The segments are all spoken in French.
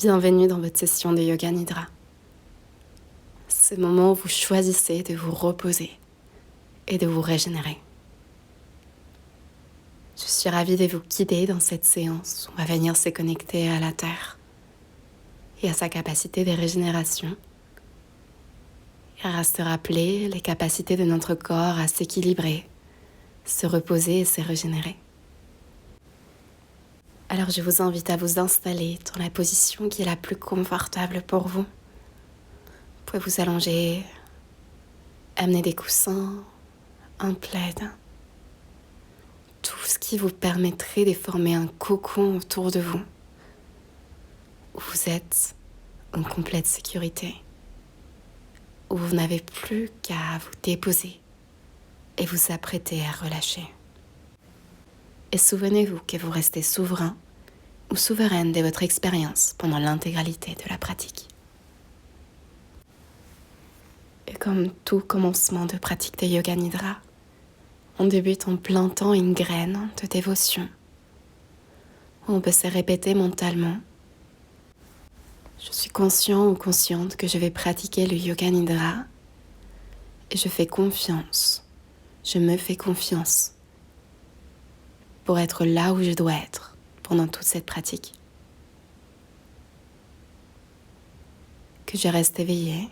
Bienvenue dans votre session de Yoga Nidra. Ce moment où vous choisissez de vous reposer et de vous régénérer. Je suis ravie de vous guider dans cette séance. On va venir se connecter à la Terre et à sa capacité de régénération. Et à se rappeler les capacités de notre corps à s'équilibrer, se reposer et se régénérer. Alors je vous invite à vous installer dans la position qui est la plus confortable pour vous. Vous pouvez vous allonger, amener des coussins, un plaid, tout ce qui vous permettrait de former un cocon autour de vous, où vous êtes en complète sécurité, où vous n'avez plus qu'à vous déposer et vous apprêter à relâcher. Et souvenez-vous que vous restez souverain ou souveraine de votre expérience pendant l'intégralité de la pratique. Et comme tout commencement de pratique de Yoga Nidra, on débute en plantant une graine de dévotion. On peut se répéter mentalement. Je suis conscient ou consciente que je vais pratiquer le Yoga Nidra et je fais confiance, je me fais confiance pour être là où je dois être pendant toute cette pratique. Que je reste éveillée,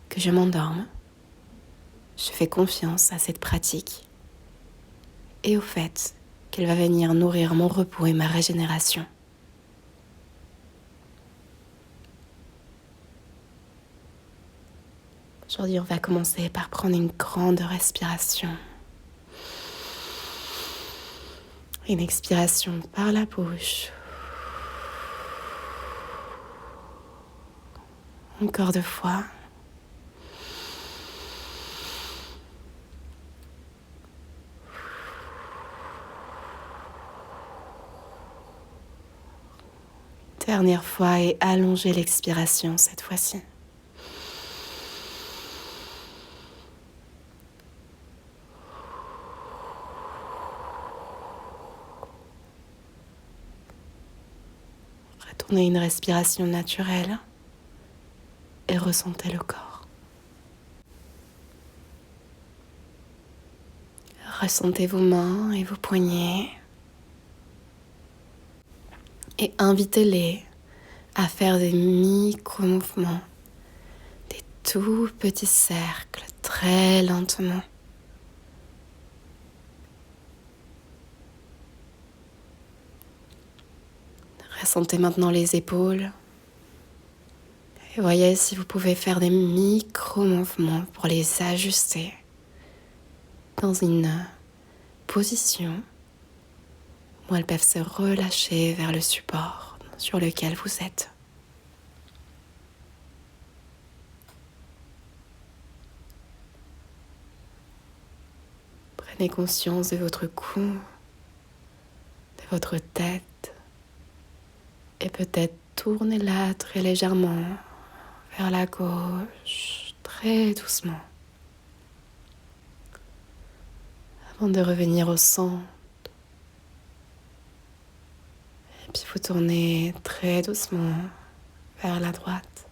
que je m'endorme, je fais confiance à cette pratique et au fait qu'elle va venir nourrir mon repos et ma régénération. Aujourd'hui, on va commencer par prendre une grande respiration. Une expiration par la bouche. Encore 2 fois. Dernière fois et allongez l'expiration cette fois-ci. Retournez une respiration naturelle et ressentez le corps. Ressentez vos mains et vos poignets et invitez-les à faire des micro-mouvements, des tout petits cercles très lentement. Ressentez maintenant les épaules et voyez si vous pouvez faire des micro-mouvements pour les ajuster dans une position où elles peuvent se relâcher vers le support sur lequel vous êtes. Prenez conscience de votre cou, de votre tête et peut-être tournez-la très légèrement vers la gauche, très doucement, avant de revenir au centre. Et puis vous tournez très doucement vers la droite.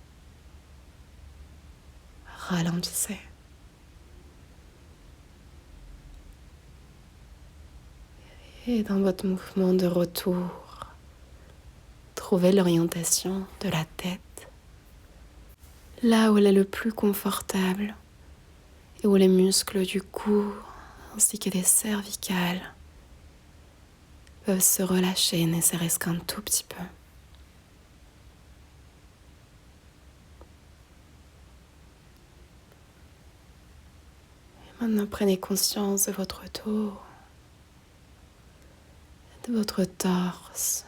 Ralentissez. Et dans votre mouvement de retour, trouvez l'orientation de la tête, là où elle est le plus confortable et où les muscles du cou ainsi que des cervicales peuvent se relâcher, ne serait-ce qu'un tout petit peu. Et maintenant, prenez conscience de votre dos, de votre torse.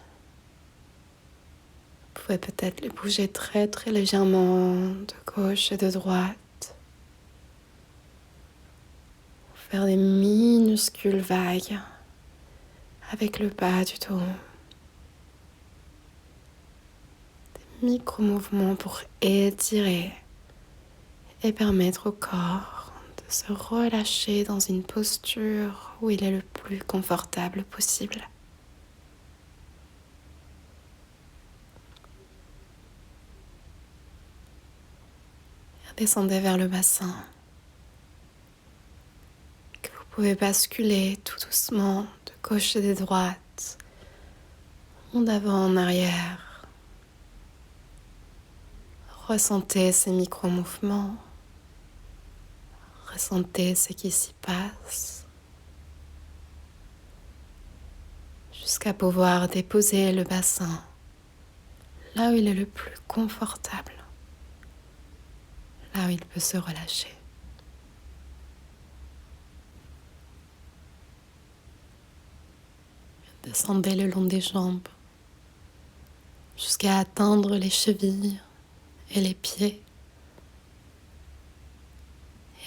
Vous pouvez peut-être le bouger très très légèrement de gauche et de droite. Faire des minuscules vagues avec le bas du dos. Des micro-mouvements pour étirer et permettre au corps de se relâcher dans une posture où il est le plus confortable possible. Descendez vers le bassin, que vous pouvez basculer tout doucement de gauche et de droite, en avant, en arrière. Ressentez ces micro-mouvements, ressentez ce qui s'y passe, jusqu'à pouvoir déposer le bassin là où il est le plus confortable, là où il peut se relâcher. Descendez le long des jambes jusqu'à atteindre les chevilles et les pieds.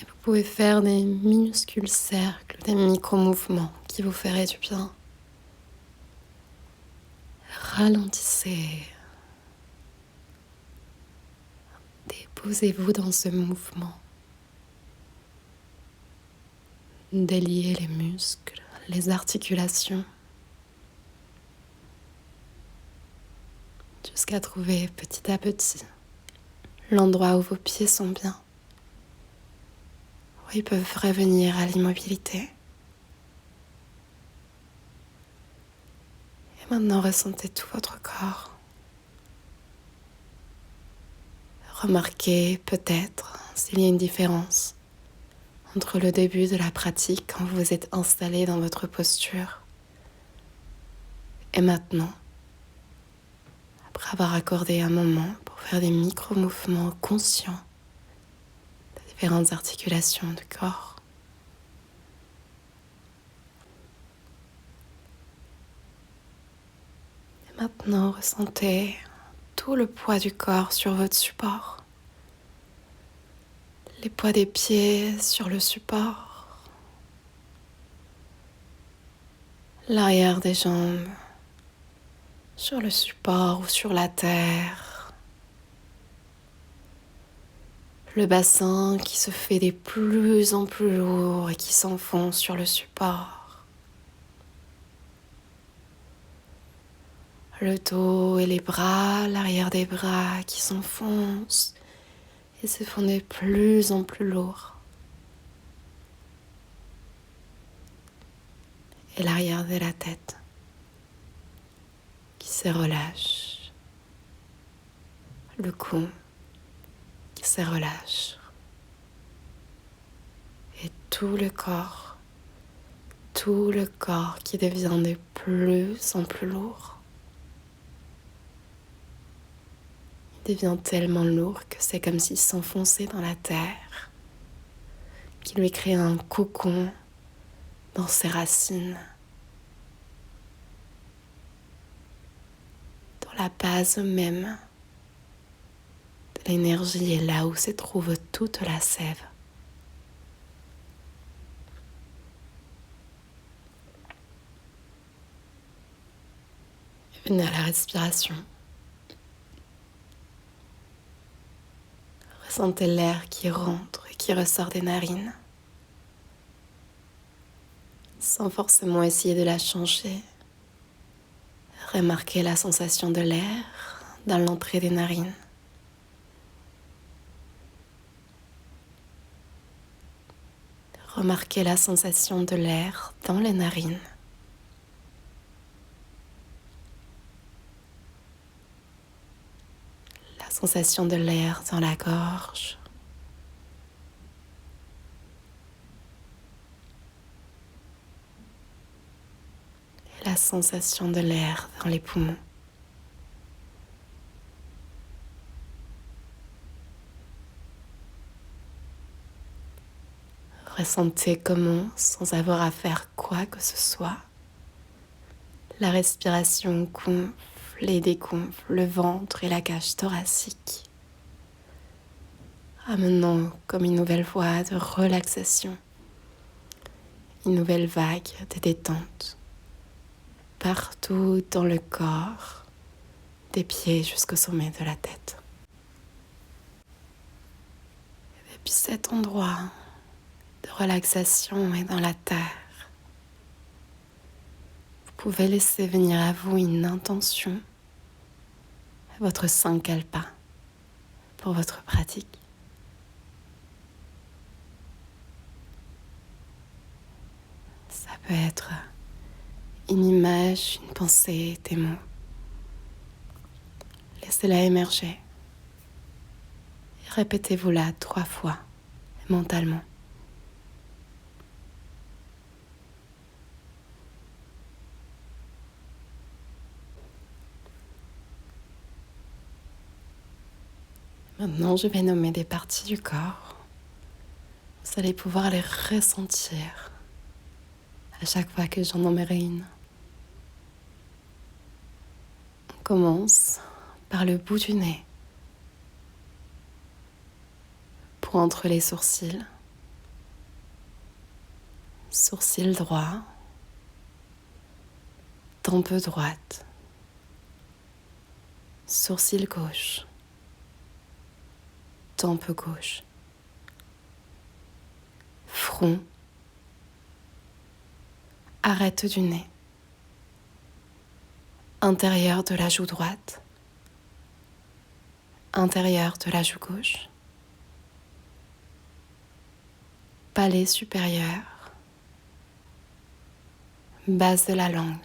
Et vous pouvez faire des minuscules cercles, des micro-mouvements qui vous feraient du bien. Ralentissez. Déposez-vous dans ce mouvement. Déliez les muscles, les articulations, jusqu'à trouver petit à petit l'endroit où vos pieds sont bien, où ils peuvent revenir à l'immobilité. Et maintenant, ressentez tout votre corps. Remarquez peut-être s'il y a une différence entre le début de la pratique, quand vous vous êtes installé dans votre posture, et maintenant, après avoir accordé un moment pour faire des micro-mouvements conscients de différentes articulations du corps. Et maintenant, ressentez tout le poids du corps sur votre support. Les poids des pieds sur le support. L'arrière des jambes sur le support ou sur la terre. Le bassin qui se fait de plus en plus lourd et qui s'enfonce sur le support. Le dos et les bras, l'arrière des bras qui s'enfoncent et se font de plus en plus lourds. Et l'arrière de la tête qui se relâche. Le cou qui se relâche. Et tout le corps qui devient de plus en plus lourd. Il devient tellement lourd que c'est comme s'il s'enfonçait dans la terre, qui lui crée un cocon dans ses racines. Dans la base même de l'énergie est là où se trouve toute la sève. Venez à la respiration. Ressentez l'air qui rentre et qui ressort des narines, sans forcément essayer de la changer. Remarquez la sensation de l'air dans l'entrée des narines. Remarquez la sensation de l'air dans les narines. La sensation de l'air dans la gorge. Et la sensation de l'air dans les poumons. Ressentez comment, sans avoir à faire quoi que ce soit, la respiration gonfle et dégonfle le ventre et la cage thoracique, amenant comme une nouvelle voie de relaxation, une nouvelle vague de détente, partout dans le corps, des pieds jusqu'au sommet de la tête. Et depuis cet endroit de relaxation est dans la terre. Vous pouvez laisser venir à vous une intention, votre sankalpa pour votre pratique. peut être une image, une pensée, des mots. Laissez-la émerger. Et répétez-vous-la 3 fois mentalement. Maintenant, je vais nommer des parties du corps. Vous allez pouvoir les ressentir à chaque fois que j'en nommerai une. On commence par le bout du nez, pour entre les sourcils. Sourcil droit, tempe droite, sourcil gauche, tempe gauche, front, arête du nez, intérieur de la joue droite, intérieur de la joue gauche, palais supérieur, base de la langue,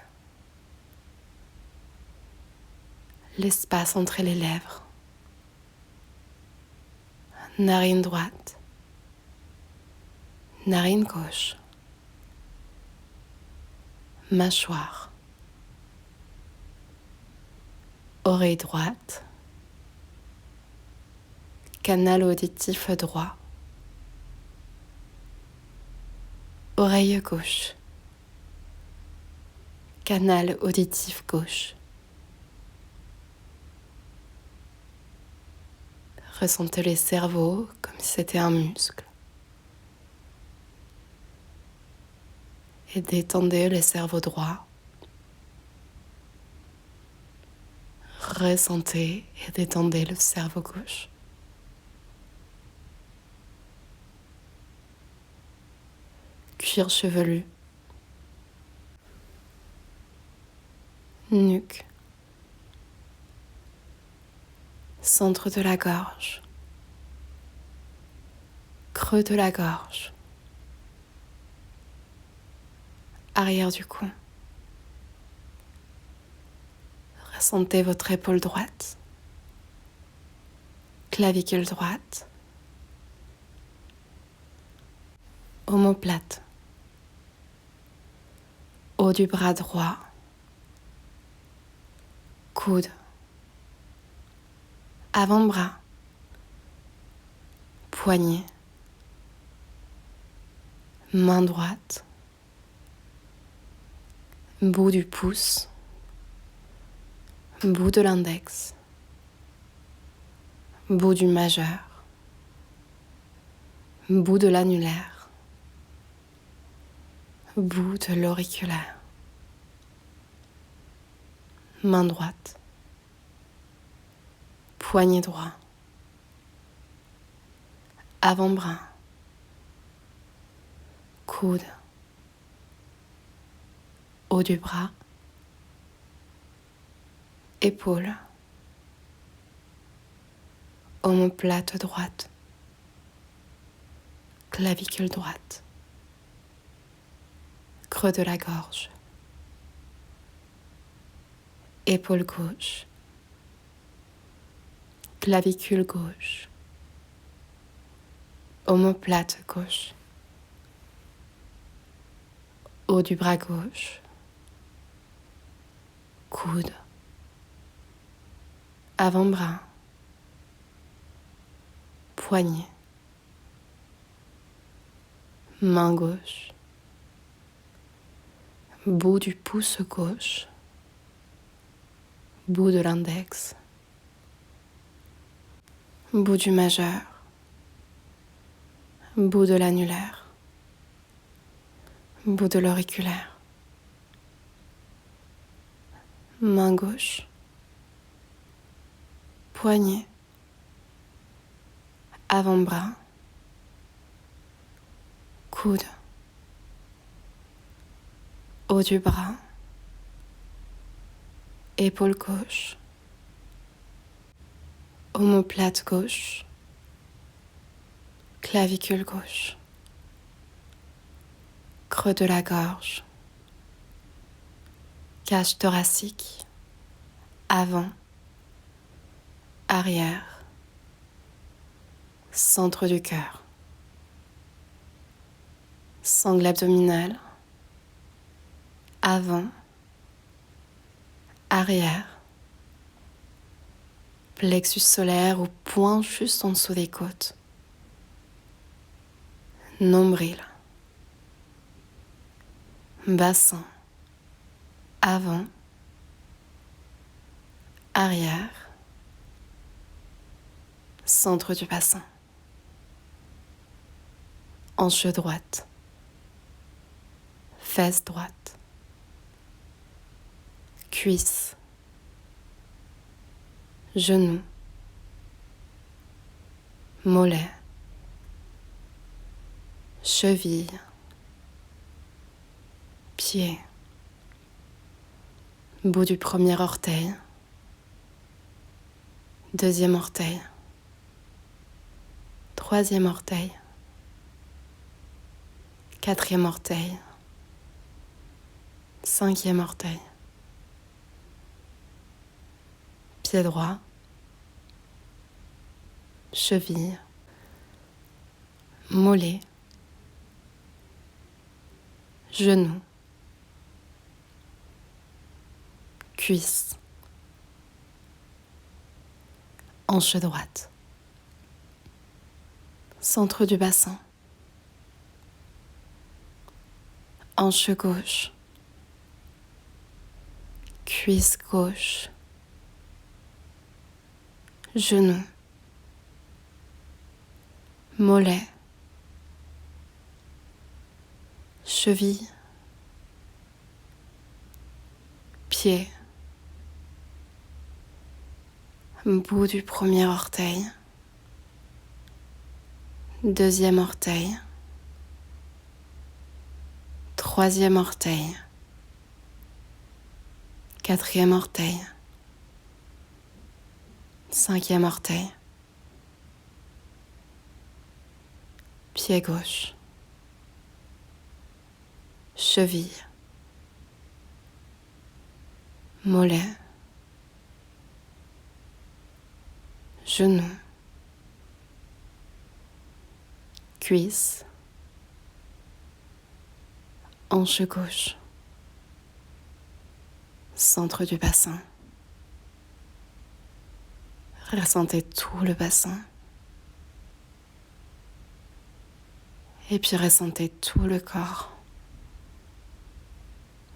l'espace entre les lèvres, narine droite, narine gauche, mâchoire, oreille droite, canal auditif droit, oreille gauche, canal auditif gauche. Ressentez les cerveaux comme si c'était un muscle. Et détendez le cerveau droit. Ressentez et détendez le cerveau gauche. Cuir chevelu. Nuque. Centre de la gorge. Creux de la gorge. Arrière du cou. Ressentez votre épaule droite. Clavicule droite. Omoplate. Haut du bras droit. Coude. Avant-bras. Poignet. Main droite. Bout du pouce. Bout de l'index. Bout du majeur. Bout de l'annulaire. Bout de l'auriculaire. Main droite. Poignet droit. Avant-bras. Coude. Haut du bras. Épaule. Omoplate droite. Clavicule droite. Creux de la gorge. Épaule gauche. Clavicule gauche. Omoplate gauche. Haut du bras gauche. Coude. Avant-bras. Poignet. Main gauche. Bout du pouce gauche. Bout de l'index. Bout du majeur. Bout de l'annulaire. Bout de l'auriculaire. Main gauche. Poignet. Avant-bras. Coude. Haut du bras. Épaule gauche. Omoplate gauche. Clavicule gauche. Creux de la gorge. cage thoracique, avant, arrière, centre du cœur, sangle abdominale, avant, arrière, plexus solaire ou point juste en dessous des côtes, nombril, bassin, avant, arrière, centre du bassin, hanche droite, fesse droite, cuisse, genou, mollet, cheville, pied, bout du premier orteil, deuxième orteil, troisième orteil, quatrième orteil, cinquième orteil, pied droit, cheville, mollet, genou, cuisse, hanche droite, centre du bassin, hanche gauche, cuisse gauche, genou, mollet, cheville, pied, bout du premier orteil, deuxième orteil, troisième orteil, quatrième orteil, cinquième orteil, pied gauche, cheville, mollet, genou, cuisse, hanche gauche, centre du bassin. Ressentez tout le bassin. Et puis ressentez tout le corps.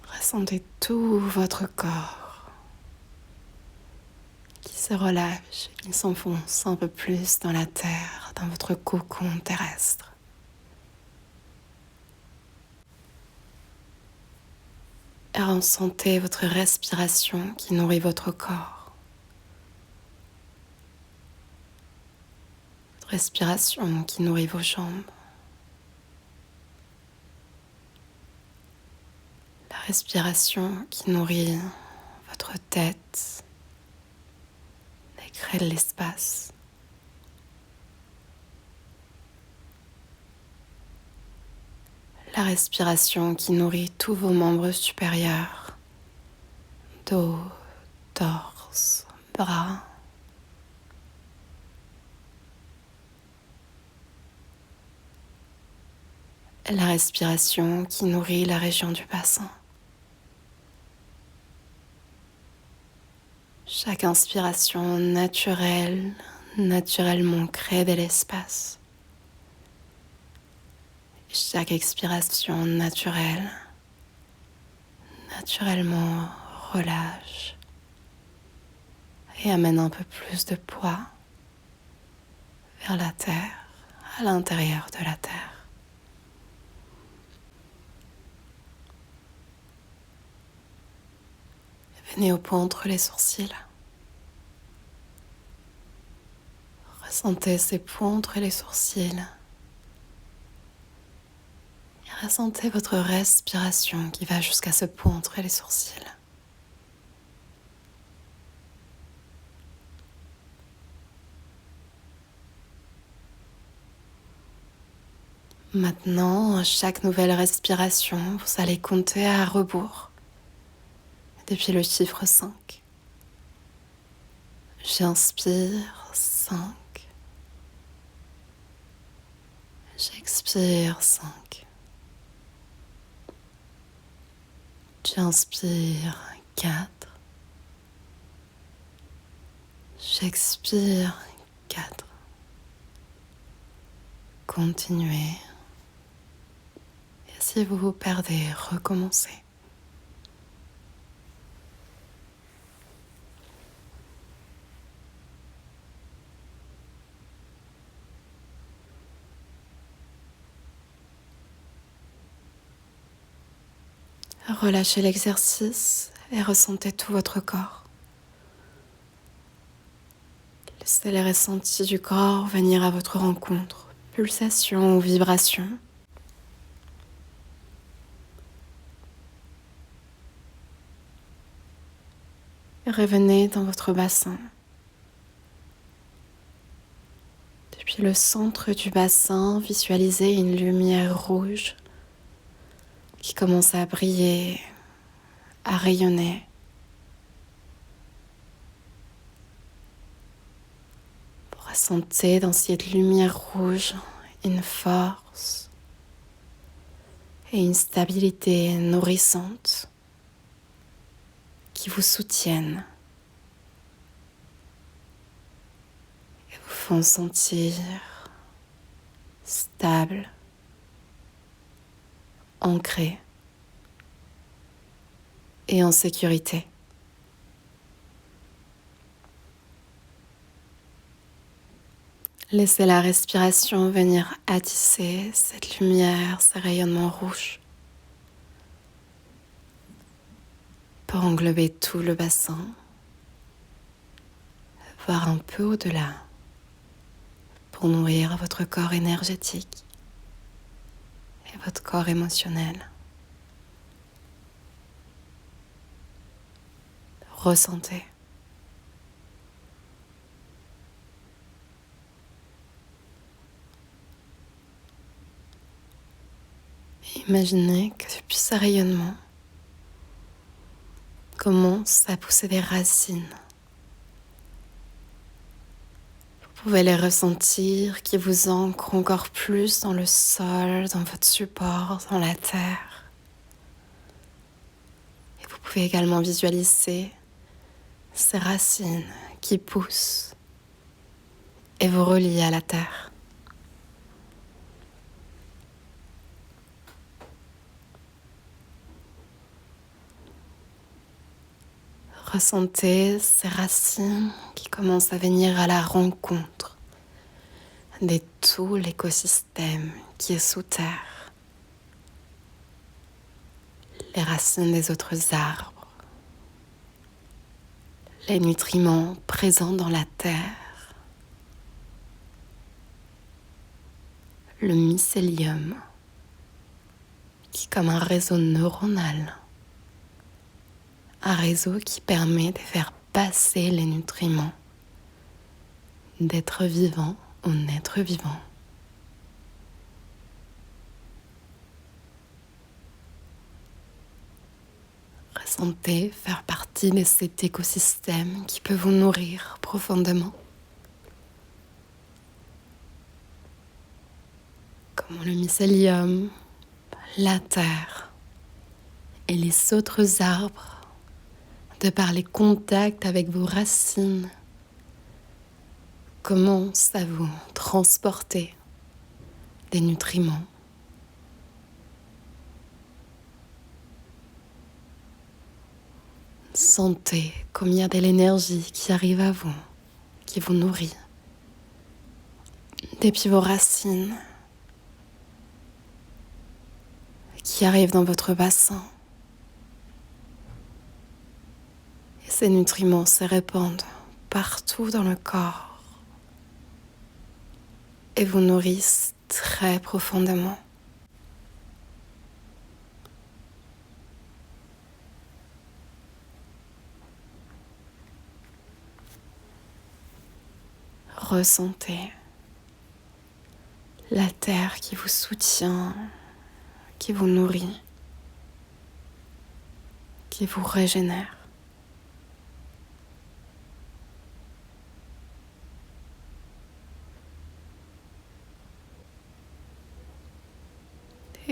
Ressentez tout votre corps qui se relâche, qui s'enfonce un peu plus dans la terre, dans votre cocon terrestre. Et ressentez votre respiration qui nourrit votre corps. Votre respiration qui nourrit vos jambes. La respiration qui nourrit votre tête, et crée de l'espace. La respiration qui nourrit tous vos membres supérieurs, dos, torse, bras. La respiration qui nourrit la région du bassin. Chaque inspiration naturellement crée de l'espace. Et chaque expiration naturellement relâche et amène un peu plus de poids vers la terre, à l'intérieur de la terre. Venez au point entre les sourcils. Ressentez ces points entre les sourcils. Et ressentez votre respiration qui va jusqu'à ce point entre les sourcils. Maintenant, à chaque nouvelle respiration, vous allez compter à rebours depuis le chiffre 5. J'inspire 5. J'expire 5. J'inspire 4. J'expire 4. Continuez. Et si vous vous perdez, recommencez. Relâchez l'exercice et ressentez tout votre corps. Laissez les ressentis du corps venir à votre rencontre, pulsations ou vibrations. Et revenez dans votre bassin. Depuis le centre du bassin, visualisez une lumière rouge qui commence à briller, à rayonner. Vous ressentez dans cette lumière rouge une force et une stabilité nourrissante qui vous soutiennent et vous font sentir stable, ancré et en sécurité. Laissez la respiration venir attisser cette lumière, ces rayonnements rouges pour englober tout le bassin, voire un peu au-delà, pour nourrir votre corps énergétique et votre corps émotionnel. Ressentez. Imaginez que depuis ce rayonnement commencent à pousser des racines. Vous pouvez les ressentir qui vous ancrent encore plus dans le sol, dans votre support, dans la terre. Et vous pouvez également visualiser ces racines qui poussent et vous relient à la terre. Ressentez ces racines qui commencent à venir à la rencontre de tout l'écosystème qui est sous terre. Les racines des autres arbres, les nutriments présents dans la terre, le mycélium qui, comme un réseau neuronal, un réseau qui permet de faire passer les nutriments d'être vivant en être vivant. Ressentez faire partie de cet écosystème qui peut vous nourrir profondément. Comme le mycélium, la terre et les autres arbres, de par les contacts avec vos racines, commencent à vous transporter des nutriments. Sentez comme il y a de l'énergie qui arrive à vous, qui vous nourrit, depuis vos racines, qui arrive dans votre bassin. Et ces nutriments se répandent partout dans le corps et vous nourrissent très profondément. Ressentez la terre qui vous soutient, qui vous nourrit, qui vous régénère.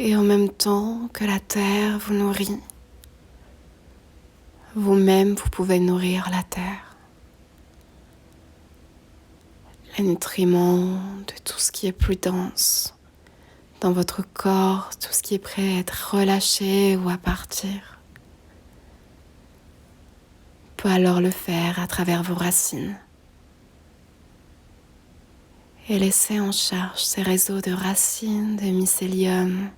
Et en même temps que la terre vous nourrit, vous-même vous pouvez nourrir la terre. Les nutriments de tout ce qui est plus dense dans votre corps, tout ce qui est prêt à être relâché ou à partir, peut alors le faire à travers vos racines. Et laissez en charge ces réseaux de racines, de mycélium,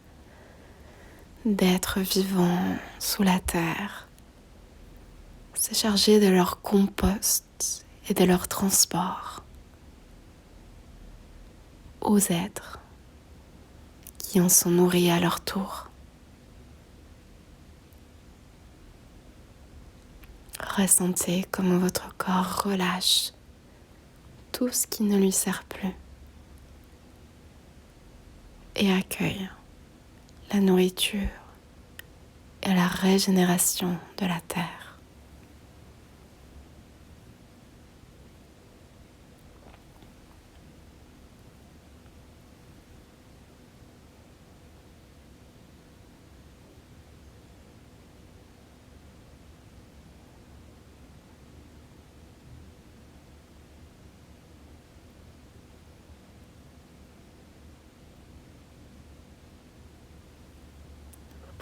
d'êtres vivants sous la terre. C'est chargé de leur compost et de leur transport aux êtres qui en sont nourris à leur tour. Ressentez comment votre corps relâche tout ce qui ne lui sert plus et accueille la nourriture et la régénération de la terre.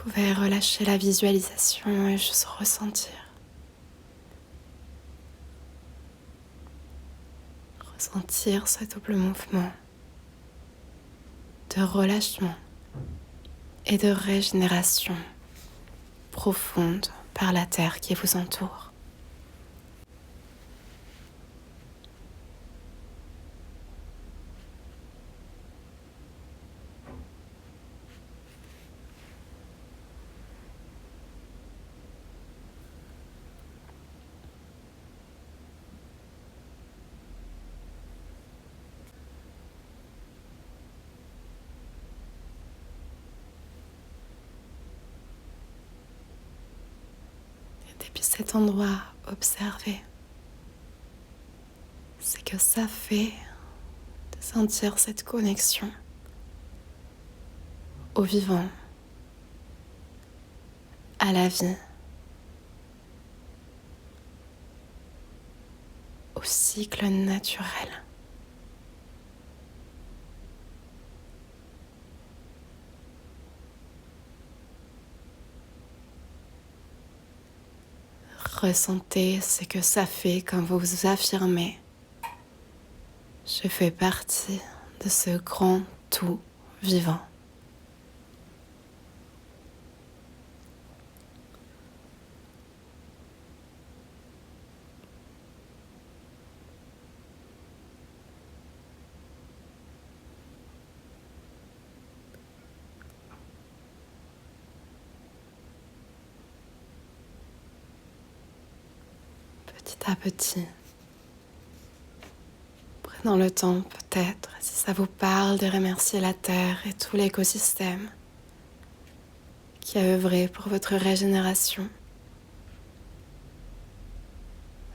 Vous pouvez relâcher la visualisation et juste ressentir. Ressentir ce double mouvement de relâchement et de régénération profonde par la terre qui vous entoure. Depuis cet endroit, observez ce que ça fait de sentir cette connexion au vivant, à la vie, au cycle naturel. Ressentez ce que ça fait quand vous vous affirmez. Je fais partie de ce grand tout vivant. Petit à petit, prenons le temps peut-être, si ça vous parle, de remercier la Terre et tout l'écosystème qui a œuvré pour votre régénération.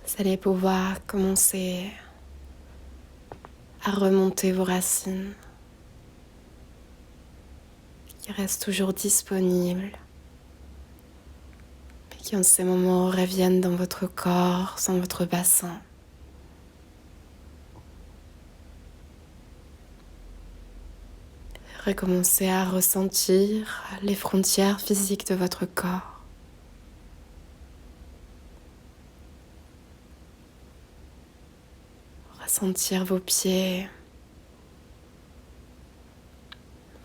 Vous allez pouvoir commencer à remonter vos racines qui restent toujours disponibles, mais qui en ces moments reviennent dans votre corps, dans votre bassin. Recommencez à ressentir les frontières physiques de votre corps. Ressentir vos pieds,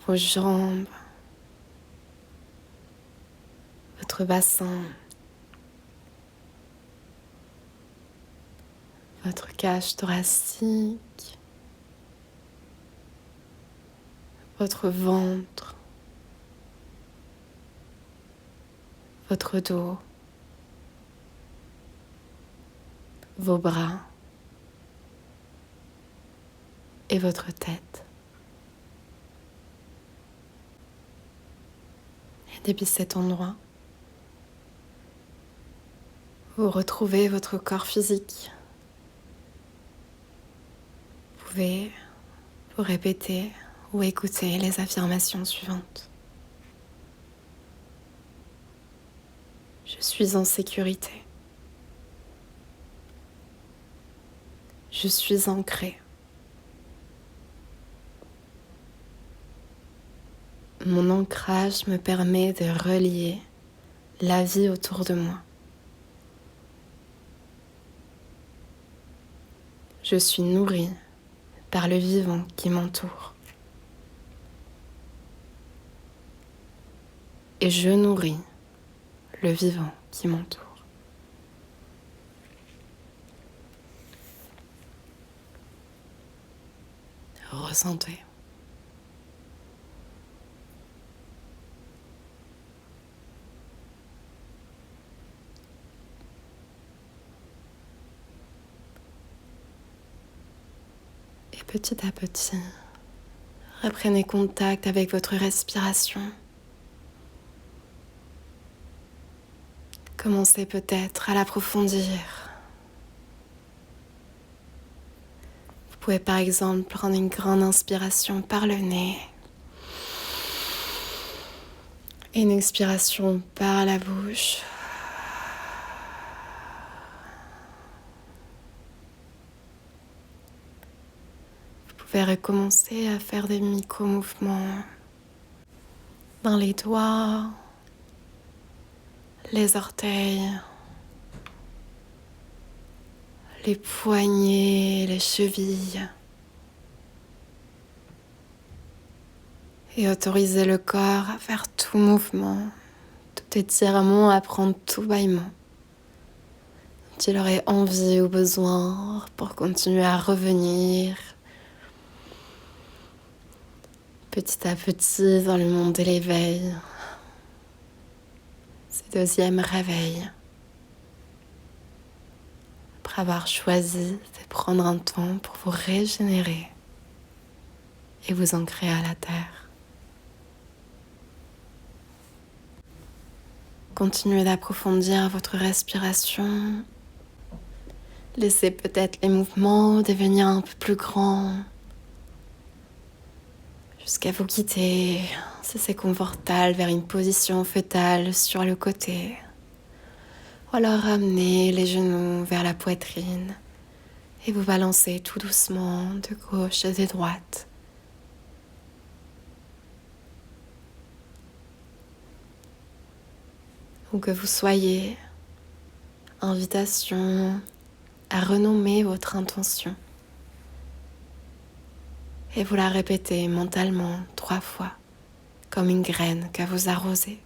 vos jambes, votre bassin, votre cage thoracique, votre ventre, votre dos, vos bras et votre tête. Et depuis cet endroit, vous retrouvez votre corps physique. Vous pouvez vous répéter ou écouter les affirmations suivantes. Je suis en sécurité. Je suis ancrée. Mon ancrage me permet de relier la vie autour de moi. Je suis nourrie par le vivant qui m'entoure. Et je nourris le vivant qui m'entoure. Ressentez. Et petit à petit, reprenez contact avec votre respiration. Commencez peut-être à l'approfondir. Vous pouvez par exemple prendre une grande inspiration par le nez et une expiration par la bouche. Vous pouvez recommencer à faire des micro-mouvements dans les doigts, les orteils, les poignets, les chevilles. Et autorisez le corps à faire tout mouvement, tout étirement, à prendre tout bâillement dont il aurait envie ou besoin pour continuer à revenir petit à petit dans le monde de l'éveil. Ce deuxième réveil. Après avoir choisi de prendre un temps pour vous régénérer et vous ancrer à la terre. Continuez d'approfondir votre respiration. Laissez peut-être les mouvements devenir un peu plus grands jusqu'à vous quitter, si c'est confortable, vers une position fœtale sur le côté. Ou alors ramenez les genoux vers la poitrine et vous balancez tout doucement de gauche et de droite. Où que vous soyez, invitation à renommer votre intention. Et vous la répétez mentalement 3 fois, comme une graine que vous arrosez.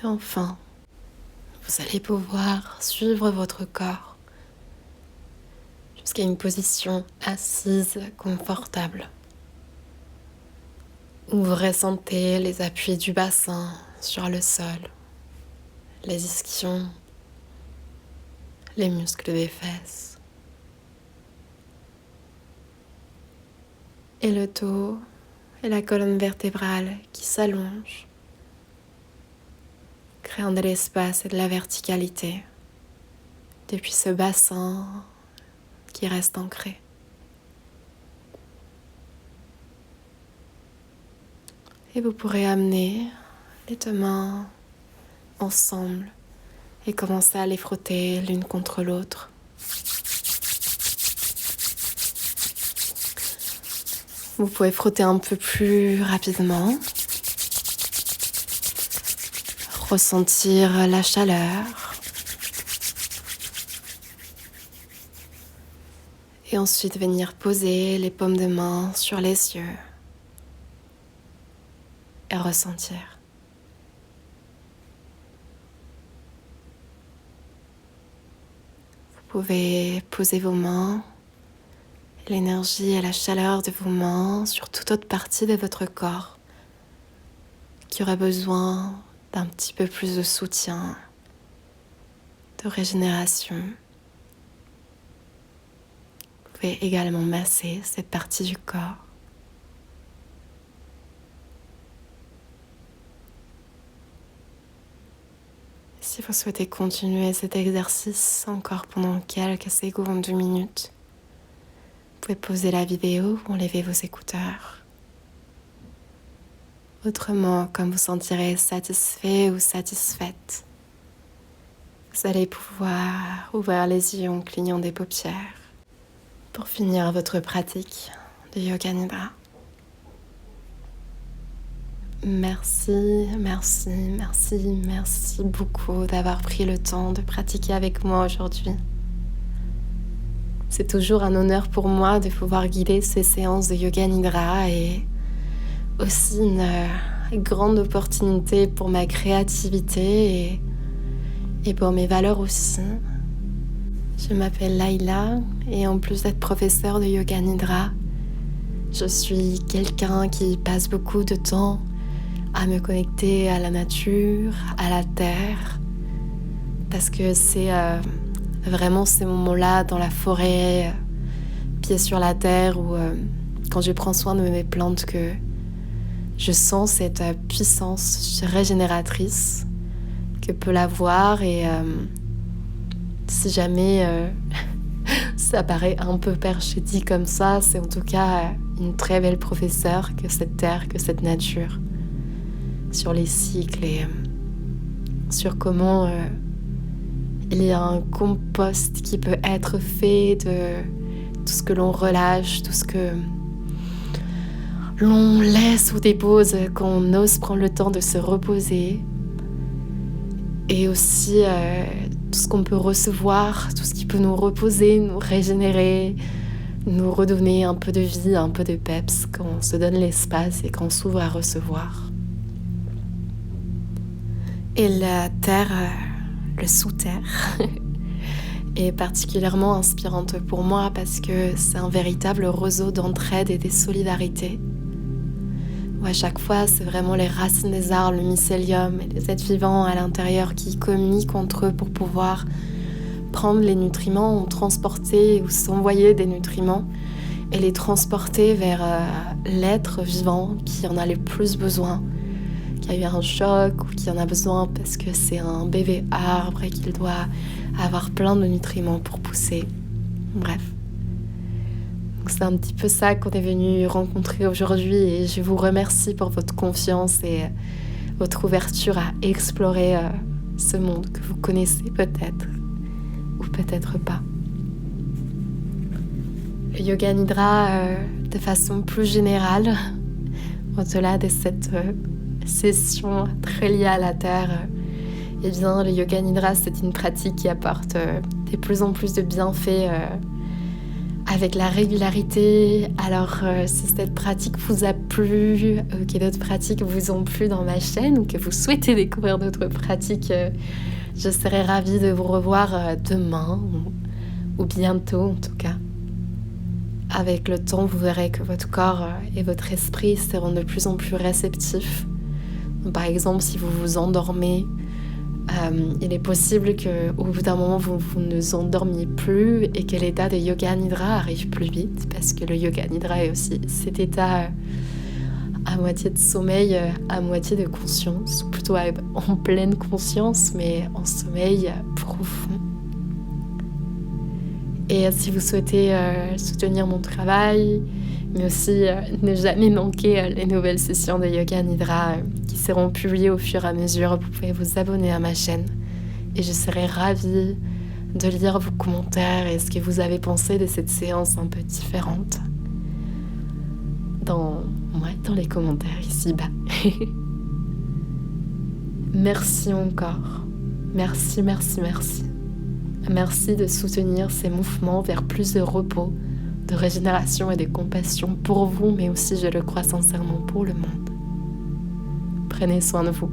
Et enfin, vous allez pouvoir suivre votre corps jusqu'à une position assise confortable, où vous ressentez les appuis du bassin sur le sol, les ischions, les muscles des fesses. Et le dos et la colonne vertébrale qui s'allongent, créant de l'espace et de la verticalité depuis ce bassin qui reste ancré. Et vous pourrez amener les 2 mains ensemble et commencer à les frotter l'une contre l'autre. Vous pouvez frotter un peu plus rapidement, ressentir la chaleur et ensuite venir poser les paumes de main sur les yeux et ressentir. Vous pouvez poser vos mains, l'énergie et la chaleur de vos mains sur toute autre partie de votre corps qui aurait besoin d'un petit peu plus de soutien, de régénération. Vous pouvez également masser cette partie du corps. Si vous souhaitez continuer cet exercice encore pendant quelques secondes, 2 minutes, pouvez poser la vidéo ou enlever vos écouteurs. Autrement, comme vous sentirez satisfait ou satisfaite, vous allez pouvoir ouvrir les yeux en clignant des paupières pour finir votre pratique de Yoga Nidra. Merci beaucoup d'avoir pris le temps de pratiquer avec moi aujourd'hui. C'est toujours un honneur pour moi de pouvoir guider ces séances de Yoga Nidra et aussi une grande opportunité pour ma créativité et pour mes valeurs aussi. Je m'appelle Laïla et en plus d'être professeure de Yoga Nidra, je suis quelqu'un qui passe beaucoup de temps à me connecter à la nature, à la terre, parce que c'est vraiment ces moments-là dans la forêt, pieds sur la terre, où quand je prends soin de mes plantes, que je sens cette puissance régénératrice que peut l'avoir. Et si jamais ça paraît un peu perché dit comme ça, c'est en tout cas une très belle professeure que cette terre, que cette nature, sur les cycles et sur comment il y a un compost qui peut être fait de tout ce que l'on relâche, tout ce que l'on laisse ou dépose quand on ose prendre le temps de se reposer, et aussi tout ce qu'on peut recevoir, tout ce qui peut nous reposer, nous régénérer, nous redonner un peu de vie, un peu de peps quand on se donne l'espace et quand on s'ouvre à recevoir. Et la terre, le sous-terre, est particulièrement inspirante pour moi parce que c'est un véritable réseau d'entraide et de solidarité. Où à chaque fois, c'est vraiment les racines des arbres, le mycélium et les êtres vivants à l'intérieur qui communiquent entre eux pour pouvoir prendre les nutriments ou transporter ou s'envoyer des nutriments et les transporter vers l'être vivant qui en a le plus besoin, qui a eu un choc ou qui en a besoin parce que c'est un bébé arbre et qu'il doit avoir plein de nutriments pour pousser. Bref. Donc c'est un petit peu ça qu'on est venu rencontrer aujourd'hui et je vous remercie pour votre confiance et votre ouverture à explorer ce monde que vous connaissez peut-être ou peut-être pas. Le Yoga Nidra, de façon plus générale, au-delà de cette session très liée à la terre, eh bien, le Yoga Nidra, c'est une pratique qui apporte de plus en plus de bienfaits avec la régularité. Alors, si cette pratique vous a plu, que d'autres pratiques vous ont plu dans ma chaîne ou que vous souhaitez découvrir d'autres pratiques, je serai ravie de vous revoir demain ou bientôt en tout cas. Avec le temps, vous verrez que votre corps et votre esprit seront de plus en plus réceptifs. Donc, par exemple, si vous vous endormez, il est possible qu'au bout d'un moment, vous ne vous endormiez plus et que l'état de Yoga Nidra arrive plus vite, parce que le Yoga Nidra est aussi cet état à moitié de sommeil, à moitié de conscience, ou plutôt en pleine conscience, mais en sommeil profond. Et si vous souhaitez soutenir mon travail, mais aussi ne jamais manquer les nouvelles sessions de Yoga Nidra qui seront publiées au fur et à mesure, vous pouvez vous abonner à ma chaîne. Et je serai ravie de lire vos commentaires et ce que vous avez pensé de cette séance un peu différente dans les commentaires ici-bas. Merci encore. Merci. Merci de soutenir ces mouvements vers plus de repos, de régénération et de compassion pour vous, mais aussi, je le crois sincèrement, pour le monde. Prenez soin de vous.